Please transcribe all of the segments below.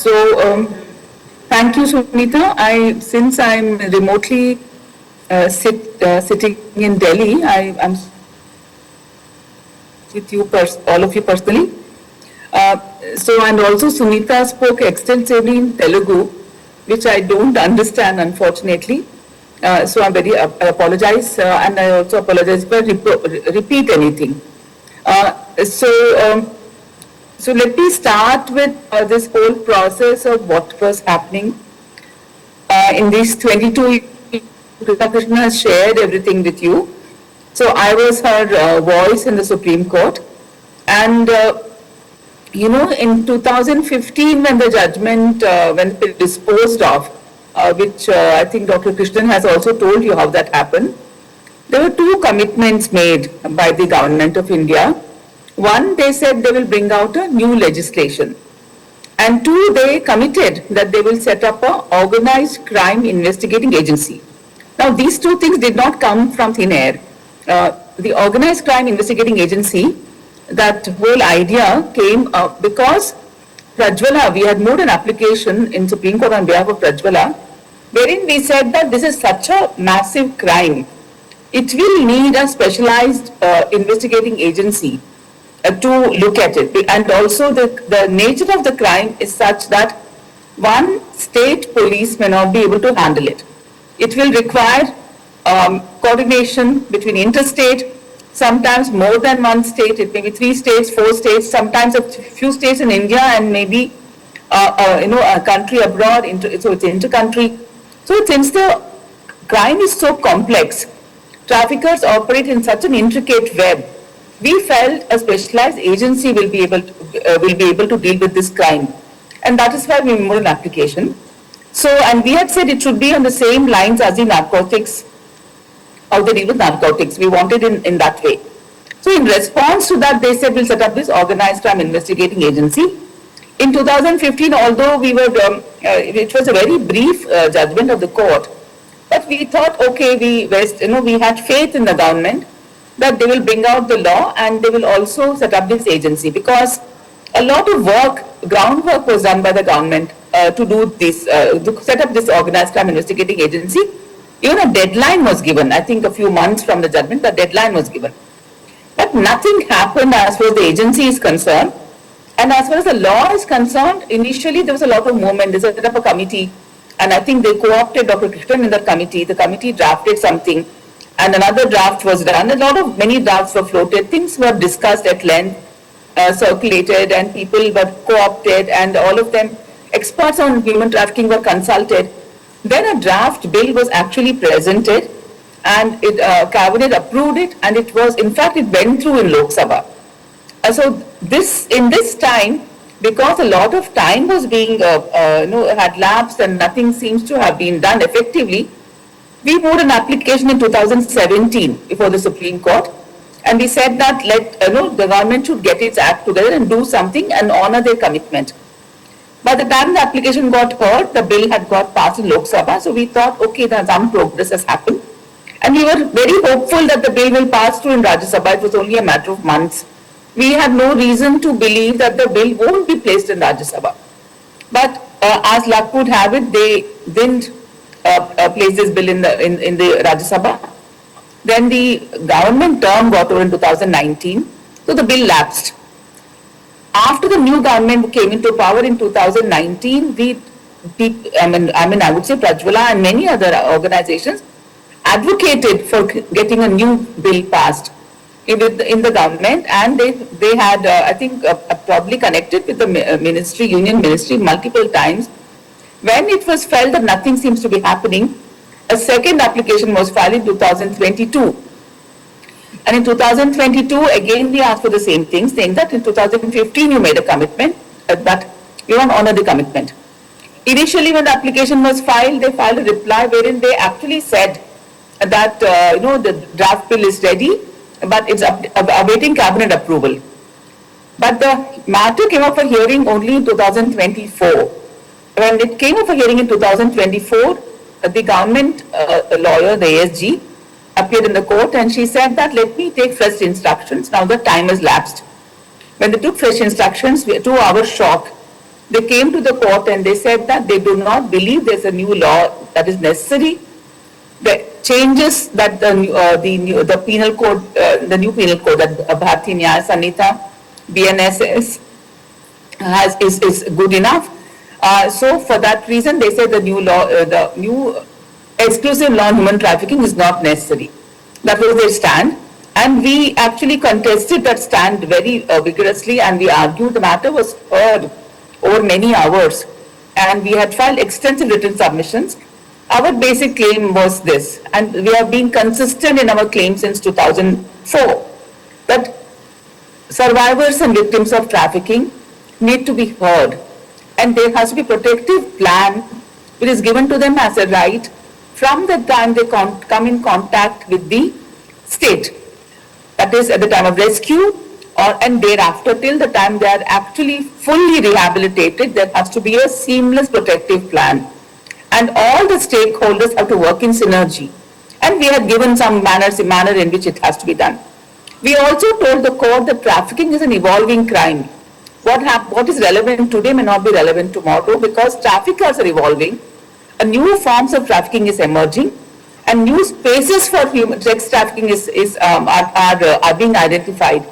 Thank you, Sunita. Since I'm remotely sitting in Delhi, I'm with you, all of you personally. And also Sunita spoke extensively in Telugu, which I don't understand, unfortunately. So I apologize, and I also apologize if I repeat anything. Uh, so, um, so let me start with this whole process of what was happening in these 22 years. Krishna has shared everything with you. So I was her voice in the Supreme Court, and in 2015 when the judgment when it disposed of, which I think Dr. Krishnan has also told you how that happened. There were two commitments made by the government of India. One, they said they will bring out a new legislation. And two, they committed that they will set up an organized crime investigating agency. Now, these two things did not come from thin air. The organized crime investigating agency, that whole idea came up because Prajwala, we had moved an application in Supreme Court on behalf of Prajwala, wherein we said that this is such a massive crime. It will need a specialized investigating agency to look at it. And also the nature of the crime is such that one state police may not be able to handle it. It will require coordination between interstate, sometimes more than one state, it may be 3 states, 4 states, sometimes a few states in India and maybe a country abroad, so it's inter-country. So since the crime is so complex, traffickers operate in such an intricate web, we felt a specialized agency will be able to deal with this crime. And that is why we moved an application. So, and we had said it should be on the same lines as the narcotics, how they deal with narcotics. We wanted in that way. So in response to that, they said we'll set up this organized crime investigating agency. In 2015, although we were, it was a very brief judgment of the court, but we thought, okay, we had faith in the government that they will bring out the law and they will also set up this agency, because a lot of work, groundwork was done by the government to do this, to set up this organized crime investigating agency. Even a deadline was given, I think a few months from the judgment, the deadline was given. But nothing happened as far as the agency is concerned. And as far as the law is concerned, initially there was a lot of movement. They set up a committee, and I think they co-opted Dr. Krishnan in that committee. The committee drafted something, and another draft was done. Many drafts were floated. Things were discussed at length, circulated, and people were co-opted, and all of them, experts on human trafficking, were consulted. Then a draft bill was actually presented, and cabinet approved it, and it went through in Lok Sabha. So in this time, because a lot of time was being had lapsed and nothing seems to have been done effectively, we moved an application in 2017 before the Supreme Court, and we said that the government should get its act together and do something and honor their commitment. By the time the application got heard, the bill had got passed in Lok Sabha, so we thought, okay, some progress has happened, and we were very hopeful that the bill will pass through in Rajya Sabha. It was only a matter of months. We had no reason to believe that the bill won't be placed in Rajya Sabha. But as luck would have it, they didn't place this bill in the Rajya Sabha. Then the government term got over in 2019, so the bill lapsed. After the new government came into power in 2019, I would say Prajwala and many other organizations advocated for getting a new bill passed in the government, and they had I think probably connected with the union ministry multiple times. When it was felt that nothing seems to be happening, a second application was filed in 2022. And in 2022, again we asked for the same thing, saying that in 2015 you made a commitment, but you don't honor the commitment. Initially, when the application was filed, they filed a reply wherein they actually said that the draft bill is ready, but it's awaiting cabinet approval. But the matter came up for hearing only in 2024. When it came up for hearing in 2024, the government lawyer, the ASG, appeared in the court, and she said that let me take fresh instructions. Now the time has lapsed. When they took fresh instructions, to our shock, They came to the court and they said that they do not believe there's a new law that is necessary. The changes that the penal code, the new penal code that Bharatiya Nyaya Sanhita, BNSS is good enough. So for that reason, they said the new law, the new exclusive law on human trafficking is not necessary. That was their stand. And we actually contested that stand very vigorously, and we argued. The matter was heard over many hours, and we had filed extensive written submissions. Our basic claim was this, and we have been consistent in our claim since 2004, that survivors and victims of trafficking need to be heard, and there has to be a protective plan which is given to them as a right from the time they come in contact with the state. That is at the time of rescue and thereafter till the time they are actually fully rehabilitated. There has to be a seamless protective plan, and all the stakeholders have to work in synergy. And we have given some manner in which it has to be done. We also told the court that trafficking is an evolving crime. What is relevant today may not be relevant tomorrow, because traffickers are evolving. New forms of trafficking is emerging, and new spaces for human sex trafficking are being identified.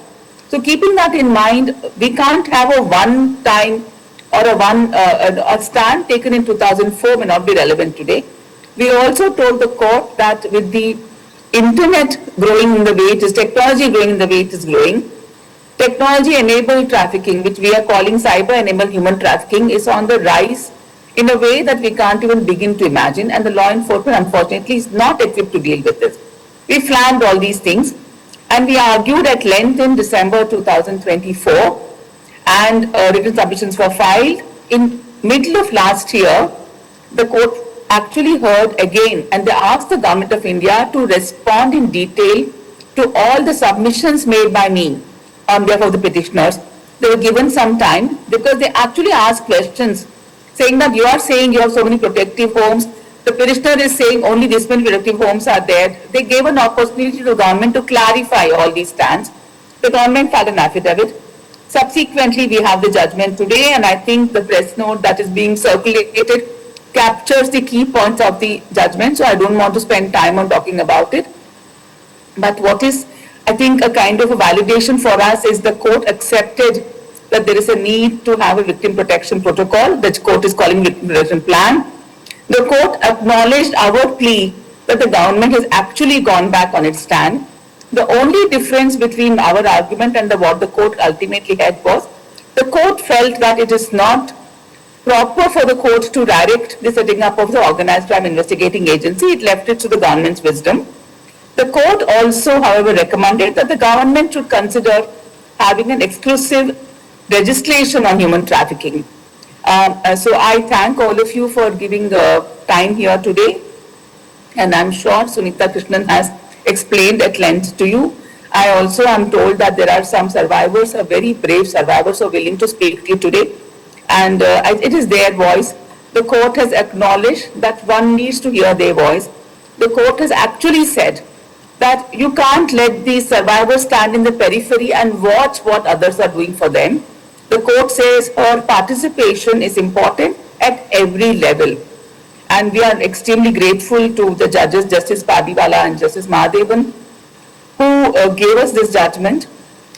So keeping that in mind, we can't have a one-time or a stand taken in 2004 may not be relevant today. We also told the court that with the internet growing in the way it is, technology growing in the way it is growing, technology-enabled trafficking, which we are calling cyber-enabled human trafficking, is on the rise in a way that we can't even begin to imagine, and the law enforcement, unfortunately, is not equipped to deal with this. We flagged all these things, and we argued at length in December 2024, and written submissions were filed. In middle of last year, the court actually heard again, and they asked the Government of India to respond in detail to all the submissions made by me on behalf of the petitioners. They were given some time because they actually asked questions saying that you are saying you have so many protective homes. The petitioner is saying only this many protective homes are there. They gave an opportunity to the government to clarify all these stands. The government filed an affidavit. Subsequently, we have the judgment today, and I think the press note that is being circulated captures the key points of the judgment, so I don't want to spend time on talking about it. But what is, I think, a kind of a validation for us is the court accepted that there is a need to have a victim protection protocol. The court is calling victim protection plan. The court acknowledged our plea that the government has actually gone back on its stand. The only difference between our argument and what the court ultimately had was, the court felt that it is not proper for the court to direct the setting up of the organized crime investigating agency. It left it to the government's wisdom. The court also, however, recommended that the government should consider having an exclusive legislation on human trafficking. So I thank all of you for giving time here today, and I'm sure Sunita Krishnan has explained at length to you. I also am told that there are some survivors, very brave survivors, who are willing to speak to you today, and it is their voice. The court has acknowledged that one needs to hear their voice. The court has actually said that you can't let these survivors stand in the periphery and watch what others are doing for them. The court says her participation is important at every level. And we are extremely grateful to the judges, Justice Padiwala and Justice Mahadevan, who gave us this judgment.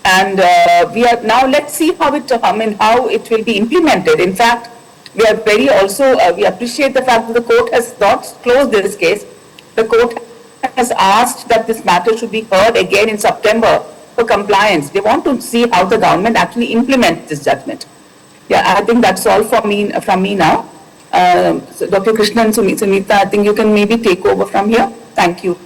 And we are now, let's see how it will be implemented. In fact, we are we appreciate the fact that the court has not closed this case. The court has asked that this matter should be heard again in September for compliance. They want to see how the government actually implements this judgment. Yeah, I think that's all from me now. So Dr. Krishnan, Sunita, I think you can maybe take over from here. Thank you.